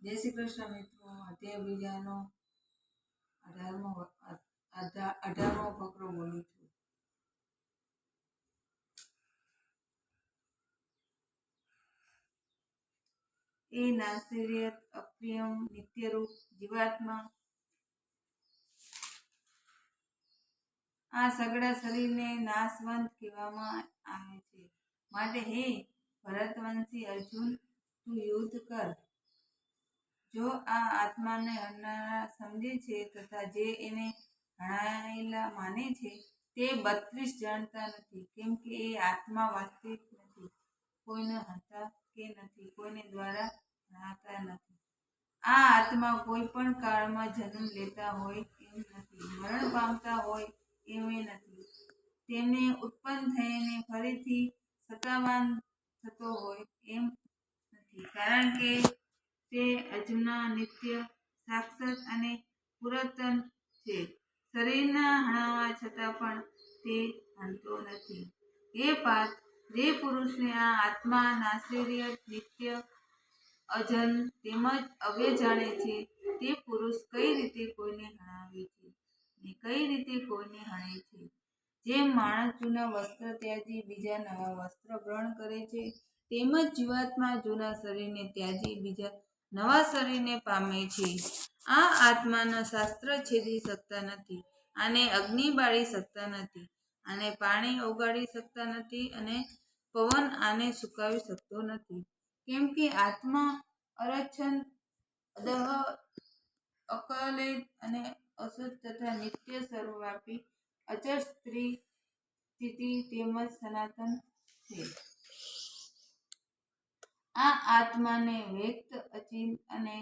જય શ્રી કૃષ્ણ મિત્રો. અધ્યાય બીજાનો 18મો ફકરો બોલું છું. એ નાસિરિયત અપ્રિયમ નિત્યરૂપ જીવાત્મા આ સગડા શરીરને નાશવંત કહેવામાં આવે છે. માટે હે ભરતવંશી અર્જુન, તું યુદ્ધ કર. જો આ આત્માને હણનારા સમજે છે તથા જે એને હણાયેલા માને છે તે 32 જાણતા નથી, કેમ કે એ આત્મા વાસ્તવિક નથી, કોઈને હણતા કે નથી, કોઈને દ્વારા હણાતા નથી. આ આત્મા કોઈ પણ કાળમાં જન્મ લેતા હોય એમ નથી, મરણ પામતા હોય એમ નથી, તેમને ઉત્પન્ન થઈને ફરીથી સત્તાવાન થતો હોય એમ નથી, કારણ કે તે અજ્ઞા, નિત્ય, શાશ્વત અને પુરાતન છે. શરીરના હણાવા છતાં પણ તે હણતો નથી. હે પાર્થ, જે પુરુષને આ આત્મા નાસિરિયત, નિત્ય, અજન તેમજ અવ્યય જાણે છે તે પુરુષ કઈ રીતે કોઈને હણાવે છે ને કઈ રીતે કોઈને હણે છે? જેમ માણસ જૂના વસ્ત્ર ત્યાજી બીજા નવા વસ્ત્ર ગ્રહણ કરે છે, તેમ જ જીવાત્મા જૂના શરીરને ત્યાજી બીજા નવા શરીરને પામે છે. આ આત્માના શાસ્ત્ર છેદી શકતા નથી, આને અગ્નિ બાળી શકતા નથી, આને પાણી ઓગાળી શકતા નથી, અને પવન આને સુકાવી શકતો નથી, કેમ કે આત્મા અરચ્છન, અદહ, અકલેદ અને અશુદ્ધ તથા નિત્ય, સર્વવ્યાપી, અચર, સ્થિતિ તેમજ સનાતન છે. આ આત્માને વ્યક્ત, અચિંત અને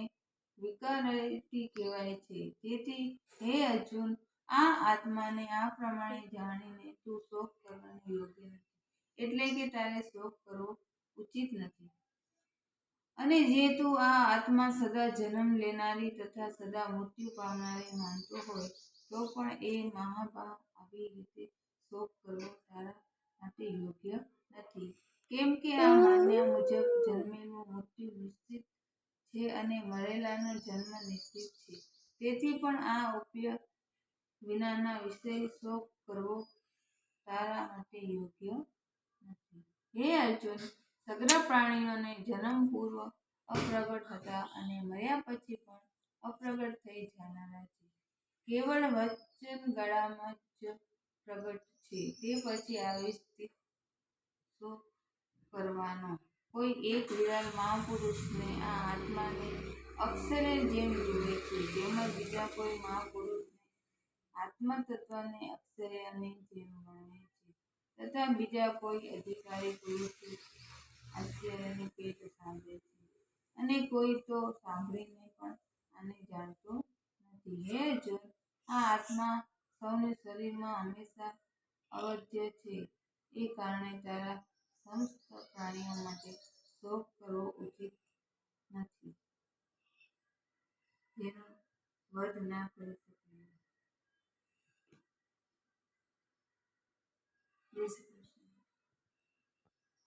વિકારતી કહેવાય છે. તેથી હે અર્જુન, આ આત્માને આ પ્રમાણે જાણીને તું શોક કરવાનું યોગ્ય નથી, એટલે કે તારે શોક કરવો ઉચિત નથી. અને જે તું આ આત્મા સદા જન્મ લેનારી તથા સદા મૃત્યુ પામનારી માનતો હોય તો પણ એ મહાભાગ આવી રીતે શોક કરવો તારા માટે યોગ્ય નથી, કેમ કે આ માન્યા મુજબ જન્મેલું મૃત્યુ નિશ્ચિત છે અને મરેલાનો જન્મ નિશ્ચિત છે. તેથી પણ આ ઉપાય વિનાના વિષય શોક કરવો તારા માટે યોગ્ય નથી. હે અર્જુન, સઘળા પ્રાણીઓને જન્મ પૂર્વ અપ્રગટ હતા અને મર્યા પછી પણ અપ્રગટ થઈ જનારા છે. કેવળ વચનગાળામાં જ પ્રગટ છે, તે પછી આવી સ્થિતિ શોક કરવાનો. કોઈ એક વિરલ મહાપુરુષને આ આત્માને અક્ષરે જેમ જુએ છે, તેમજ બીજા કોઈ મહાપુરુષને આત્મતત્વને અક્ષરની જેમ વર્ણે છે, તથા બીજા કોઈ અધિકારી પુરુષે આશ્ચર્યની પેઠ સાંભળે છે, અને કોઈ તો સાંભળીને પણ આને જાણતો નથી. હે અર્જુન, આ આત્મા સૌના શરીરમાં હંમેશા અવધ્ય છે, એ કારણે તારા સમસ્ત પ્રાણીઓ માટે શોક કરવો ઉચિત નથી, જેનો વધ ના કરી શકે.